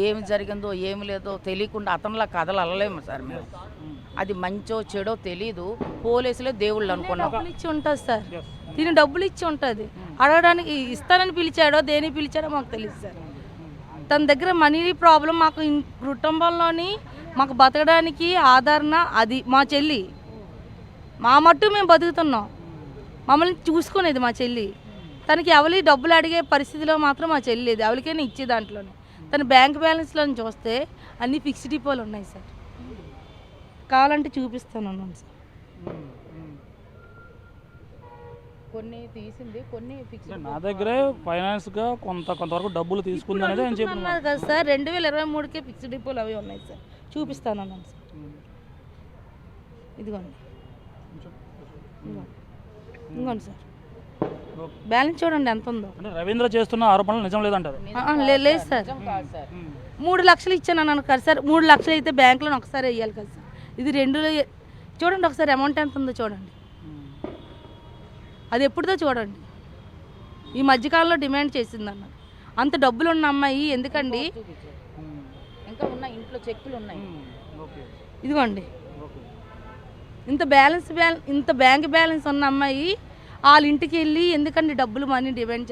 ఏమి జరిగిందో ఏమి లేదో తెలియకుండా అతనిలా కథలు అల్లలేము సార్ మేము. అది మంచో చెడో తెలీదు. పోలీసులే దేవుళ్ళు అనుకున్నాం. డబ్బులు ఇచ్చి ఉంటుంది సార్, తిని డబ్బులు ఇచ్చి ఉంటుంది. అడగడానికి ఇస్తానని పిలిచాడో దేని పిలిచాడో మాకు తెలియదు సార్. తన దగ్గర మనీ ప్రాబ్లం. మాకు కుటుంబంలోని మాకు బతకడానికి ఆదరణ అది మా చెల్లి. మా మట్టు మేము బతుకుతున్నాం, మమ్మల్ని చూసుకునేది మా చెల్లి. తనకి ఎవరి డబ్బులు అడిగే పరిస్థితిలో మాత్రం మా చెల్లి లేదు, ఎవరికైనా ఇచ్చే దాంట్లోనే. తన బ్యాంక్ బ్యాలెన్స్లో చూస్తే అన్ని ఫిక్స్డ్ డిపోలు ఉన్నాయి సార్. కావాలంటే చూపిస్తాను సార్. కొన్ని తీసింది, కొన్ని ఫిక్స్డ్. నా దగ్గరే ఫైనాన్స్గా కొంతవరకు డబ్బులు తీసుకుంది అనేది నేను చెప్పిన కదా సార్. 2023కే ఫిక్స్డ్ డిపోలు అవి ఉన్నాయి సార్. చూపిస్తాను సార్. ఇదిగోండి ఇదిగోండి సార్, బ్యాలెన్స్ చూడండి ఎంత ఉందో. అంటే రవీంద్ర చేస్తున్న ఆరోపణలు నిజం లేదంటారు. లేదు సార్. 3 లక్షలు ఇచ్చాను అన్నాను కదా సార్. 3 లక్షలు అయితే బ్యాంకులో ఒకసారి వేయాలి కదా సార్. ఇది 2 చూడండి ఒకసారి అమౌంట్ ఎంత ఉందో చూడండి. అది ఎప్పుడుదో చూడండి. ఈ మధ్యకాలంలో డిమాండ్ చేసిందన్న. అంత డబ్బులు ఉన్న అమ్మాయి ఎందుకండి? ఇంకా ఉన్నాయి, ఇంట్లో చెక్కులు ఉన్నాయి. ఇదిగోండి ఇంత బ్యాలెన్స్ ఇంత బ్యాంక్ బ్యాలెన్స్ ఉన్న అమ్మాయి వాళ్ళ ఇంటికి వెళ్ళి ఎందుకండి డబ్బులు మనీ డిమాండ్